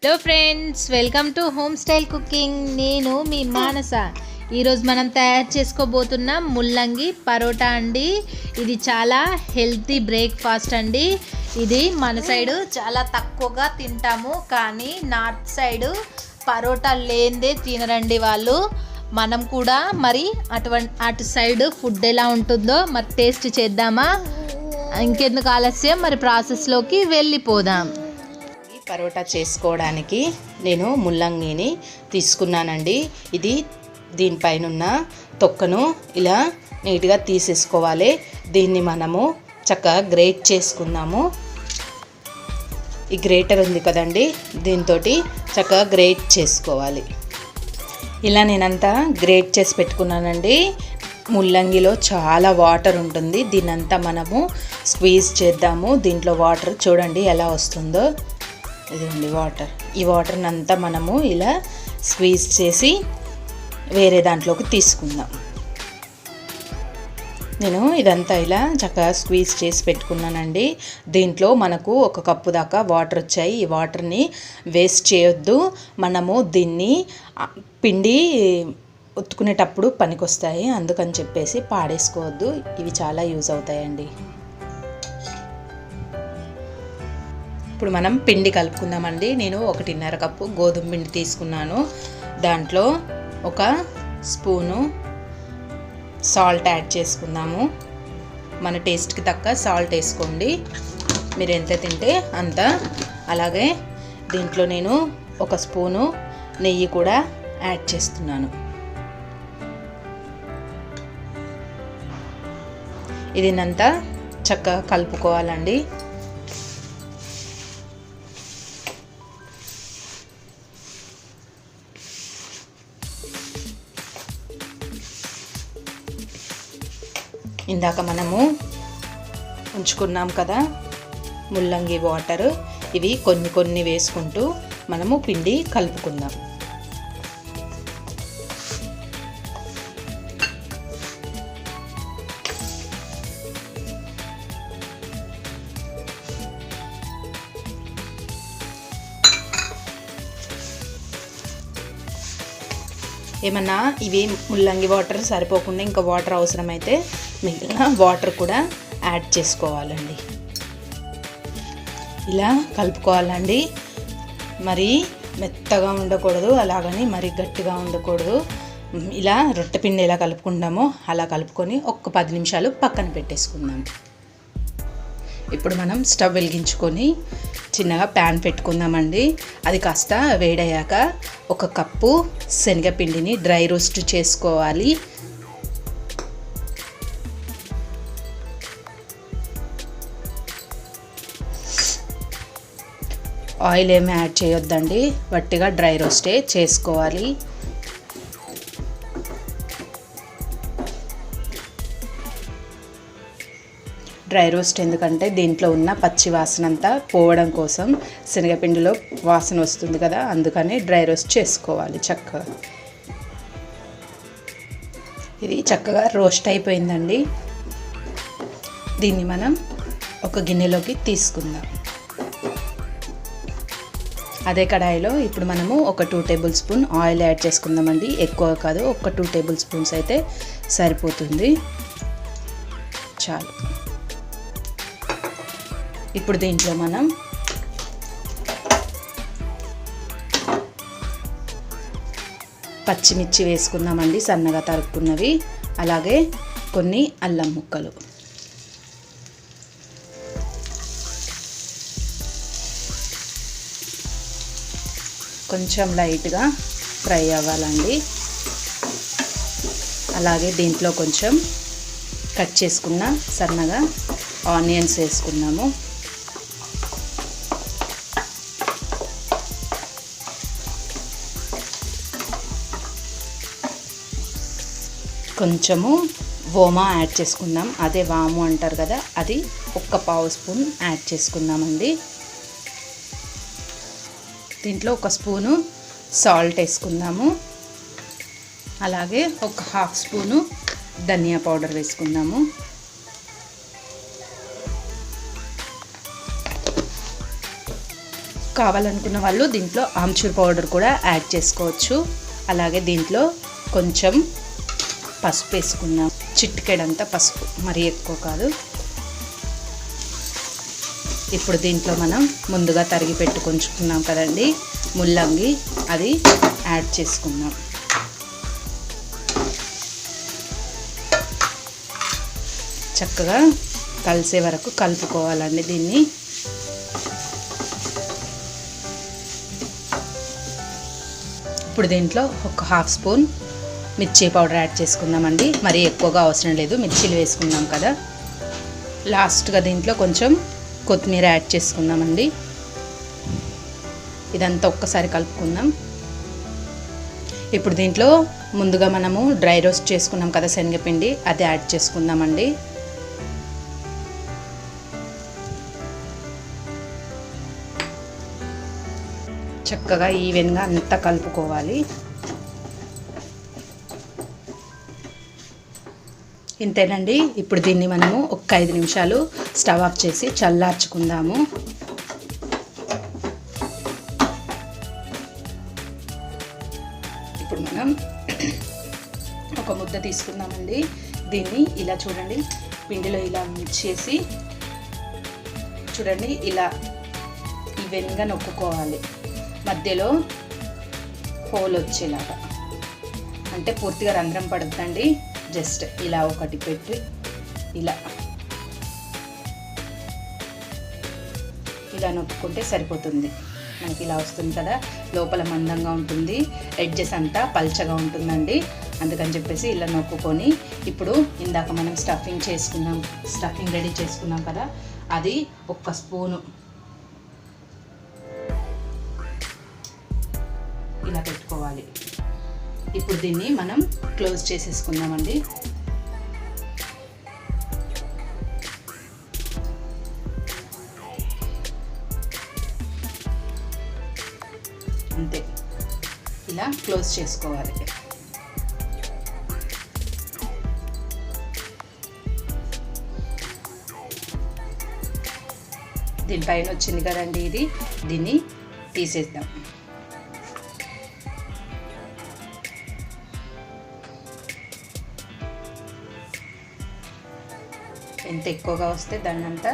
Hello friends, welcome to home style cooking. నేను మీ మానస. ఈరోజు మనం తయారు చేసుకోబోతున్నాం ముల్లంగి పరోటా అండి. ఇది చాలా హెల్తీ బ్రేక్ఫాస్ట్ అండి. ఇది మన సైడు చాలా తక్కువగా తింటాము, కానీ నార్త్ సైడు పరోటా లేనిదే తినరండి వాళ్ళు. మనం కూడా మరి అటు సైడ్ ఫుడ్ ఎలా ఉంటుందో మరి టేస్ట్ చేద్దామా? ఇంకెందుకు ఆలస్యం, మరి ప్రాసెస్లోకి వెళ్ళిపోదాం. పరోటా చేసుకోవడానికి నేను ముల్లంగిని తీసుకున్నానండి. ఇది దీనిపైన ఉన్న తొక్కను ఇలా నీట్గా తీసేసుకోవాలి. దీన్ని మనము చక్కగా గ్రేట్ చేసుకుందాము. ఈ గ్రేటర్ ఉంది కదండి, దీంతో చక్కగా గ్రేట్ చేసుకోవాలి. ఇలా నేనంతా గ్రేట్ చేసి పెట్టుకున్నానండి. ముల్లంగిలో చాలా వాటర్ ఉంటుంది, దీన్నంతా మనము స్క్వీజ్ చేద్దాము. దీంట్లో వాటర్ చూడండి ఎలా వస్తుందో. ఇదిగోండి వాటర్. ఈ వాటర్ని అంతా మనము ఇలా స్క్వీజ్ చేసి వేరే దాంట్లోకి తీసుకుందాం. నేను ఇదంతా ఇలా చక్కగా స్క్వీజ్ చేసి పెట్టుకున్నానండి. దీంట్లో మనకు 1 కప్పు దాకా వాటర్ వచ్చాయి. ఈ వాటర్ని వేస్ట్ చేయొద్దు. మనము దీన్ని పిండి ఉతుకునేటప్పుడు పనికొస్తాయి, అందుకని చెప్పేసి పాడేసుకోవద్దు. ఇవి చాలా యూజ్ అవుతాయండి. ఇప్పుడు మనం పిండి కలుపుకుందామండి. నేను 1.5 కప్పు గోధుమ పిండి తీసుకున్నాను. దాంట్లో 1 స్పూను సాల్ట్ యాడ్ చేసుకుందాము. మన టేస్ట్కి తగ్గ సాల్ట్ వేసుకోండి, మీరు ఎంత తింటే అంత. అలాగే దీంట్లో నేను 1 స్పూను నెయ్యి కూడా యాడ్ చేస్తున్నాను. ఇదినంతా చక్కగా కలుపుకోవాలండి. ఇందాక మనము ఉంచుకున్నాం కదా ముల్లంగి వాటర్, ఇవి కొన్ని వేసుకుంటూ మనము పిండి కలుపుకుందాం. ఏమన్నా ఇవి ముల్లంగి వాటర్ సరిపోకుండా ఇంకా వాటర్ అవసరమైతే మిగిలిన వాటర్ కూడా యాడ్ చేసుకోవాలండి. ఇలా కలుపుకోవాలండి. మరి మెత్తగా ఉండకూడదు, అలాగని మరి గట్టిగా ఉండకూడదు. ఇలా రొట్టె పిండి ఎలా కలుపుకుంటామో అలా కలుపుకొని 10 నిమిషాలు పక్కన పెట్టేసుకుందాం. ఇప్పుడు మనం స్టవ్ వెలిగించుకొని చిన్నగా ప్యాన్ పెట్టుకుందామండి. అది కాస్త వేడయ్యాక 1 కప్పు శనగపిండిని డ్రై రోస్ట్ చేసుకోవాలి. ఆయిల్ ఏమీ యాడ్ చేయొద్దండి, వట్టిగా డ్రై రోస్టే చేసుకోవాలి. డ్రై రోస్ట్ ఎందుకంటే దీంట్లో ఉన్న పచ్చి వాసన అంతా పోవడం కోసం, శనగపిండిలో వాసన వస్తుంది కదా, అందుకని డ్రై రోస్ట్ చేసుకోవాలి చక్కగా. ఇది చక్కగా రోస్ట్ అయిపోయిందండి. దీన్ని మనం ఒక గిన్నెలోకి తీసుకుందాం. అదే కడాయిలో ఇప్పుడు మనము 2 టేబుల్ స్పూన్ ఆయిల్ యాడ్ చేసుకుందామండి. ఎక్కువ కాదు, 2 టేబుల్ స్పూన్స్ అయితే సరిపోతుంది, చాలు. ఇప్పుడు దీంట్లో మనం పచ్చిమిర్చి వేసుకుందామండి, సన్నగా తరుక్కున్నవి. అలాగే కొన్ని అల్లం ముక్కలు. కొంచెం లైట్గా ఫ్రై అవ్వాలండి. అలాగే దీంట్లో కొంచెం కట్ చేసుకున్న సన్నగా ఆనియన్స్ వేసుకున్నాము. కొంచెము ఓమా యాడ్ చేసుకుందాం, అదే వాము అంటారు కదా, అది 1 పావు స్పూన్ యాడ్ చేసుకుందామండి. దీంట్లో 1 స్పూను సాల్ట్ వేసుకుందాము. అలాగే 1/2 స్పూను ధనియా పౌడర్ వేసుకుందాము. కావాలనుకున్న వాళ్ళు దీంట్లో ఆమ్చూర్ పౌడర్ కూడా యాడ్ చేసుకోవచ్చు. అలాగే దీంట్లో కొంచెం పసుపు వేసుకుందాం, చిటికెడంతా పసుపు, మరీ ఎక్కువ కాదు. ఇప్పుడు దీంట్లో మనం ముందుగా తరిగి పెట్టుకుంటున్నాం కదండి ముల్లంగి, అది యాడ్ చేసుకుందాం. చక్కగా కలిసే వరకు కలుపుకోవాలండి దీన్ని. ఇప్పుడు దీంట్లో ఒక హాఫ్ స్పూన్ మిర్చి పౌడర్ యాడ్ చేసుకుందామండి. మరీ ఎక్కువగా అవసరం లేదు, మిర్చీలు వేసుకున్నాం కదా. లాస్ట్గా దీంట్లో కొంచెం కొత్తిమీర యాడ్ చేసుకుందామండి. ఇదంతా ఒక్కసారి కలుపుకుందాం. ఇప్పుడు దీంట్లో ముందుగా మనము డ్రై రోస్ట్ చేసుకున్నాం కదా శనగపిండి, అది యాడ్ చేసుకుందామండి. చక్కగా ఈవెన్గా అంతా కలుపుకోవాలి. ఇంతేనండి. ఇప్పుడు దీన్ని మనము ఒక 5 నిమిషాలు స్టవ్ ఆఫ్ చేసి చల్లార్చుకుందాము. ఇప్పుడు మనం ఒక ముద్ద తీసుకుందామండి. దీన్ని ఇలా చూడండి, పిండిలో ఇలా మిక్స్ చేసి చూడండి, ఇలా ఈవెన్గా నొక్కుకోవాలి. మధ్యలో హోల్ వచ్చేలాగా, అంటే పూర్తిగా రంధ్రం పడుతుందండి. జస్ట్ ఇలా ఒకటి పెట్టి ఇలా నొక్కుంటే సరిపోతుంది. మనకి ఇలా వస్తుంది కదా, లోపల మందంగా ఉంటుంది, ఎడ్జెస్ అంతా పల్చగా ఉంటుందండి. అందుకని చెప్పేసి ఇలా నొక్కుకొని, ఇప్పుడు ఇందాక మనం స్టఫింగ్ రెడీ చేసుకున్నాం కదా, అది 1 స్పూను ఇలా పెట్టుకోవాలి. ఇప్పుడు దీన్ని మనం క్లోజ్ చేసేసుకుందామండి. అంతే, ఇలా క్లోజ్ చేసుకోవాలి. దీనిపైన వచ్చింది కదండి, దీన్ని తీసేద్దాం. ఎంత ఎక్కువగా వస్తే దాన్ని అంతా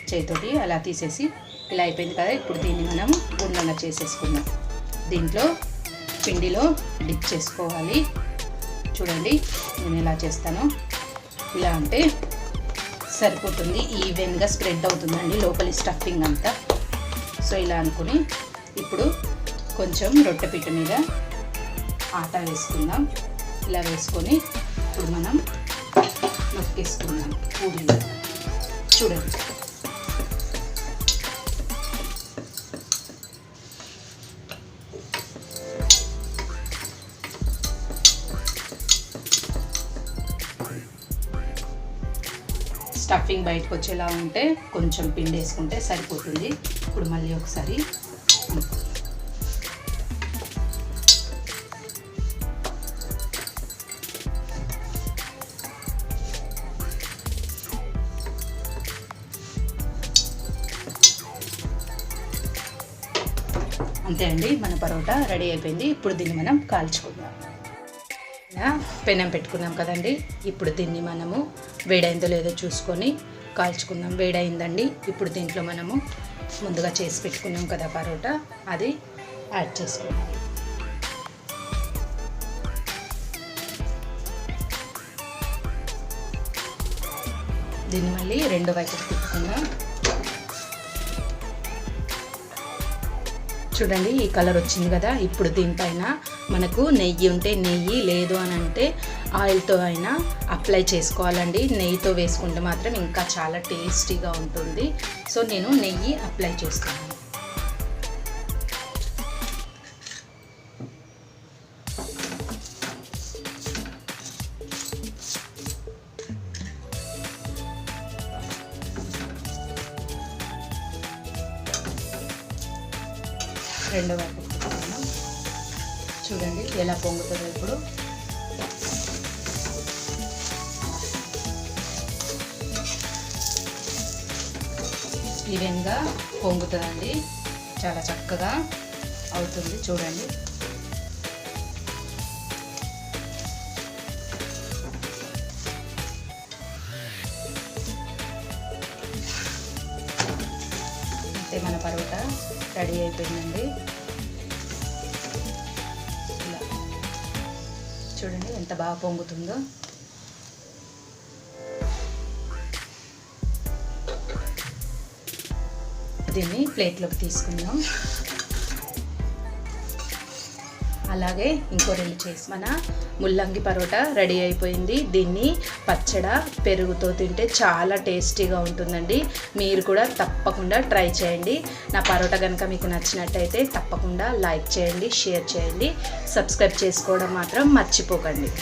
చేతితోటి అలా తీసేసి ఇలా అయిపోయింది కదా. ఇప్పుడు దీన్ని మనం గుండ్రంగా చేసేసుకుందాం. దీంట్లో పిండిలో డిప్ చేసుకోవాలి. చూడండి నేను ఎలా చేస్తానో, ఇలా అంటే సరిపోతుంది, ఈవెన్గా స్ప్రెడ్ అవుతుందండి లోపలి స్టఫింగ్ అంతా. సో ఇలా అనుకుని ఇప్పుడు కొంచెం రొట్టె పిట్ట మీద ఆటా వేసుకుందాం. ఇలా వేసుకొని ఇప్పుడు మనం నొక్కేసుకుందాం పూరీలు. చూడండి స్టఫింగ్ బయటకు వచ్చేలా ఉంటే కొంచెం పిండి వేసుకుంటే సరిపోతుంది. ఇప్పుడు మళ్ళీ ఒకసారి అంతే అండి, మన పరోటా రెడీ అయిపోయింది. ఇప్పుడు దీన్ని మనం కాల్చుకుందాం. పెనం పెట్టుకున్నాం కదండి, ఇప్పుడు దీన్ని మనము వేడైందో లేదో చూసుకొని కాల్చుకుందాం. వేడైందండి. ఇప్పుడు దీంట్లో మనము ముందుగా చేసి పెట్టుకున్నాం కదా పరోటా, అది యాడ్ చేసుకుందాం. దీన్ని మళ్ళీ రెండో వైపు తిప్పుకుందాం. చూడండి ఈ కలర్ వచ్చింది కదా. ఇప్పుడు దీనిపైన మనకు నెయ్యి ఉంటే నెయ్యి, లేదు అని అంటే ఆయిల్తో అయినా అప్లై చేసుకోవాలండి. నెయ్యితో వేసుకుంటే మాత్రం ఇంకా చాలా టేస్టీగా ఉంటుంది. సో నేను నెయ్యి అప్లై చేస్తాను. రెండో వైపు చూడండి ఎలా పొంగుతుందో. ఇప్పుడు ఈవెన్గా పొంగుతుందండి, చాలా చక్కగా అవుతుంది చూడండి. అంటే మన పరోటా రెడీ అయిపోయిందండి. ఇలా చూడండి ఎంత బాగా పొంగుతుందో. దీన్ని ప్లేట్లోకి తీసుకుందాం. అలాగే ఇంకో రెండు చేసి మన ముల్లంగి పరోటా రెడీ అయిపోయింది. దీన్ని పచ్చడ పెరుగుతో తింటే చాలా టేస్టీగా ఉంటుందండి. మీరు కూడా తప్పకుండా ట్రై చేయండి. నా పరోటా కనుక మీకు నచ్చినట్టయితే తప్పకుండా లైక్ చేయండి, షేర్ చేయండి, సబ్స్క్రైబ్ చేసుకోవడం మాత్రం మర్చిపోకండి.